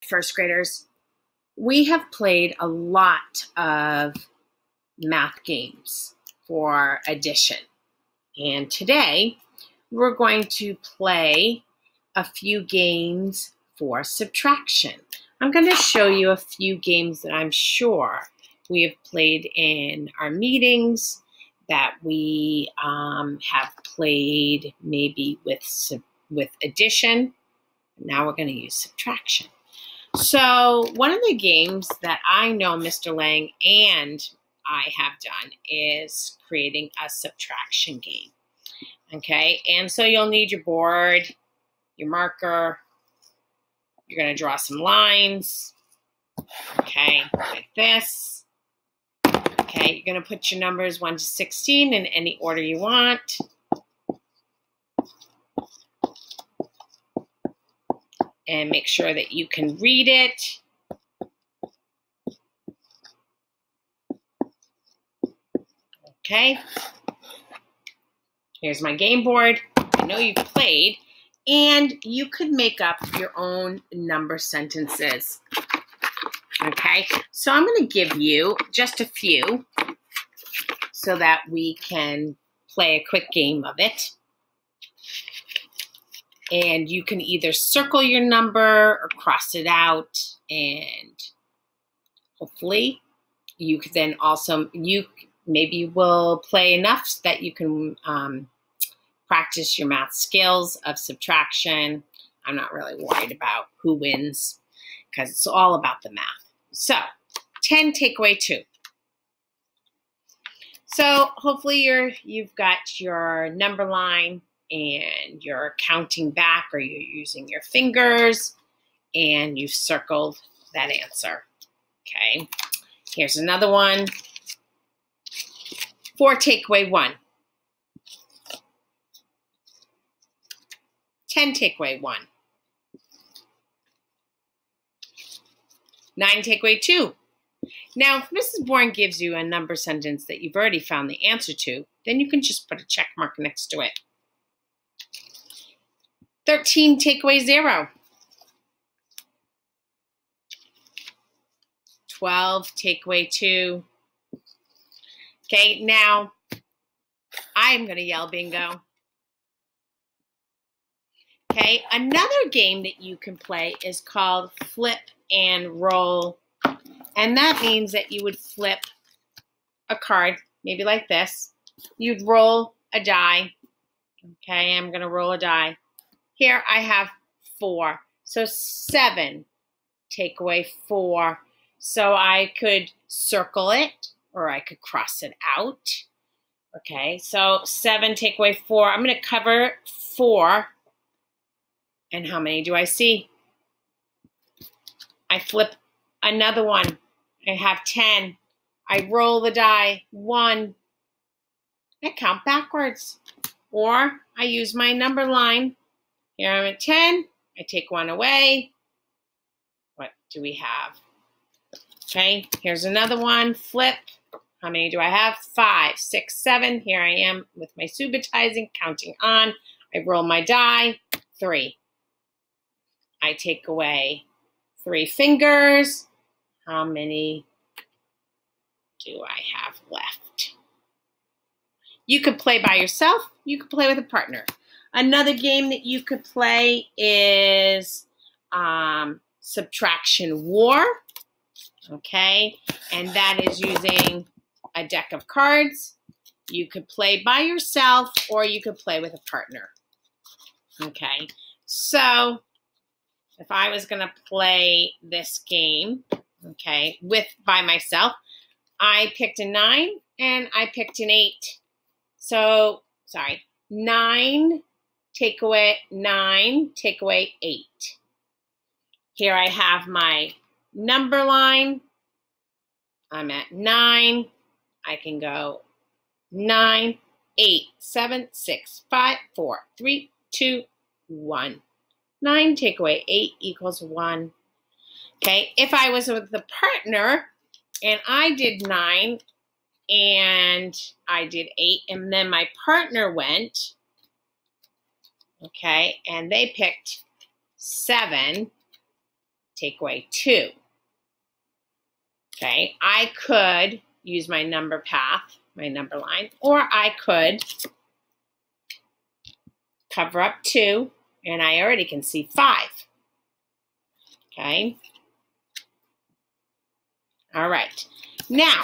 first graders, we have played a lot of math games for addition. And today, we're going to play a few games for subtraction. I'm going to show you a few games that I'm sure we have played in our meetings, that we have played maybe with addition. Now we're going to use subtraction. So one of the games that I know Mr. Lang and I have done is creating a subtraction game. Okay, and so you'll need your board, your marker. You're going to draw some lines. Okay, like this. Okay, you're going to put your numbers 1 to 16 in any order you want. And make sure that you can read it. Okay. Here's my game board. I know you've played. And you could make up your own number sentences. Okay. So I'm going to give you just a few so that we can play a quick game of it. And you can either circle your number or cross it out, and hopefully you can then also, maybe you will play enough so that you can practice your math skills of subtraction. I'm not really worried about who wins because it's all about the math. So 10 take away 2. So hopefully you've got your number line and you're counting back, or you're using your fingers and you've circled that answer. Okay, here's another one. 4 take away 1. 10 take away 1. 9 take away 2. Now, if Mrs. Bourne gives you a number sentence that you've already found the answer to, then you can just put a check mark next to it. 13 take away 0. 12 take away 2. Okay, now I'm going to yell bingo. Okay, another game that you can play is called flip and roll. And that means that you would flip a card, maybe like this. You'd roll a die. Okay, I'm going to roll a die. Here I have 4. So 7 take away 4. So I could circle it or I could cross it out. Okay, so 7 take away 4. I'm going to cover 4. And how many do I see? I flip another one. I have 10. I roll the die. 1. I count backwards. Or I use my number line. Here I'm at 10. I take 1 away. What do we have? Okay, here's another one. Flip. How many do I have? 5, 6, 7. Here I am with my subitizing, counting on. I roll my die. 3. I take away 3 fingers. How many do I have left? You could play by yourself. You could play with a partner. Another game that you could play is Subtraction War. Okay, and that is using a deck of cards. You could play by yourself or you could play with a partner. Okay, so if I was going to play this game, okay, by myself, I picked a 9 and I picked an 8. So, 9 take away 8. Here I have my number line. I'm at 9. I can go 9, 8, 7, 6, 5, 4, 3, 2, 1. 9 take away 8 equals 1. Okay, if I was with the partner and I did 9 and I did 8 and then my partner went, okay, and they picked 7, take away 2. Okay, I could use my number path, my number line, or I could cover up 2, and I already can see 5. Okay. All right. Now,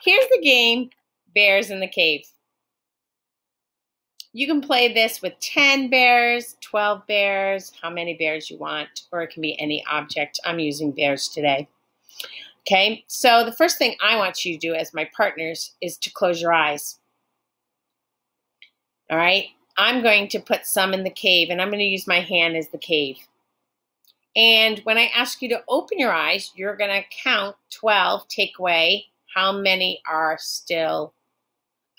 here's the game, Bears in the Cave. You can play this with 10 bears, 12 bears, how many bears you want, or it can be any object. I'm using bears today. Okay, so the first thing I want you to do as my partners is to close your eyes. All right, I'm going to put some in the cave, and I'm going to use my hand as the cave. And when I ask you to open your eyes, you're going to count 12, take away how many are still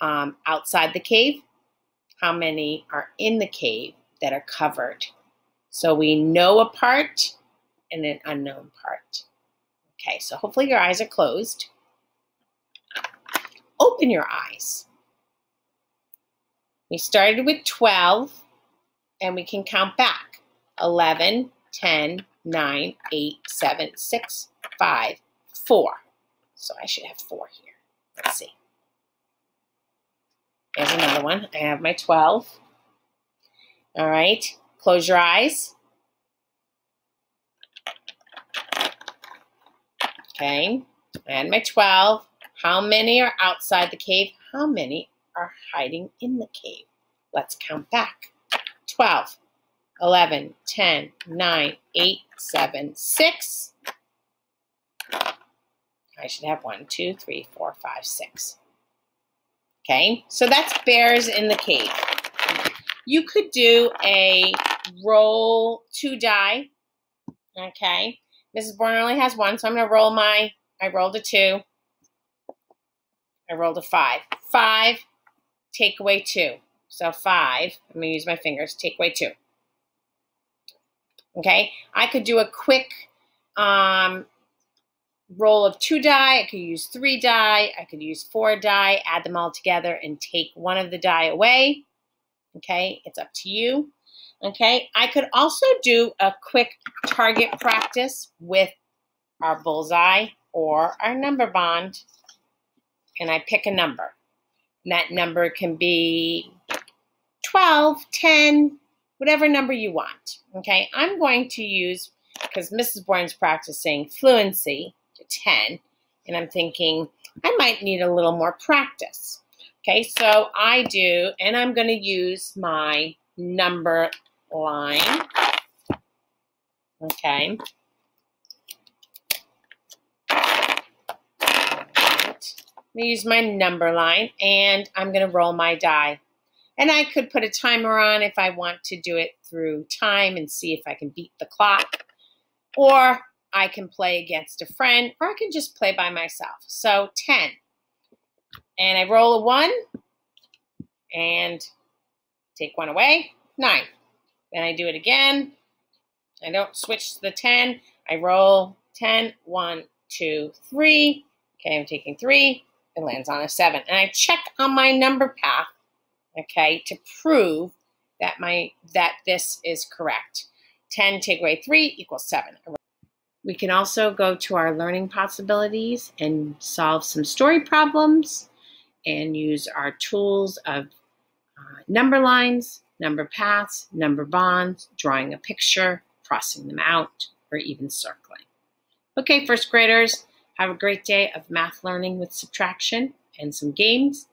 outside the cave, how many are in the cave that are covered. So we know a part and an unknown part. Okay, so hopefully your eyes are closed. Open your eyes. We started with 12, and we can count back. 11, 10, 9, 8, 7, 6, 5, 4. So I should have 4 here. Let's see. There's another one. I have my 12. All right, close your eyes. Okay, and my 12. How many are outside the cave? How many are hiding in the cave? Let's count back. 12, 11, 10, 9, 8, 7, 6. I should have 1, 2, 3, 4, 5, 6. Okay, so that's bears in the cave. You could do a roll 2 die. Okay, Mrs. Bourne only has 1, so I'm going to roll I rolled a 2. I rolled a 5. 5, take away 2. So 5, I'm going to use my fingers, take away 2. Okay, I could do a quick roll of 2 die. I could use 3 die. I could use 4 die, add them all together and take one of the die away. Okay, it's up to you. Okay, I could also do a quick target practice with our bullseye or our number bond. And I pick a number. And that number can be 12, 10, whatever number you want. Okay, I'm going to use, because Mrs. Bourne's practicing fluency to 10, and I'm thinking I might need a little more practice. Okay, so I do, and I'm going to use my number line. Okay. I'm going to use my number line, and I'm going to roll my die. And I could put a timer on if I want to do it through time and see if I can beat the clock. Or I can play against a friend, or I can just play by myself. So 10. And I roll a 1, and take 1 away, 9. Then I do it again. I don't switch to the 10. I roll 10, 1, 2, 3. Okay, I'm taking 3. It lands on a 7. And I check on my number path, okay, to prove that this is correct. 10 take away 3 equals 7. We can also go to our learning possibilities and solve some story problems and use our tools of number lines, number paths, number bonds, drawing a picture, crossing them out, or even circling. Okay, first graders, have a great day of math learning with subtraction and some games.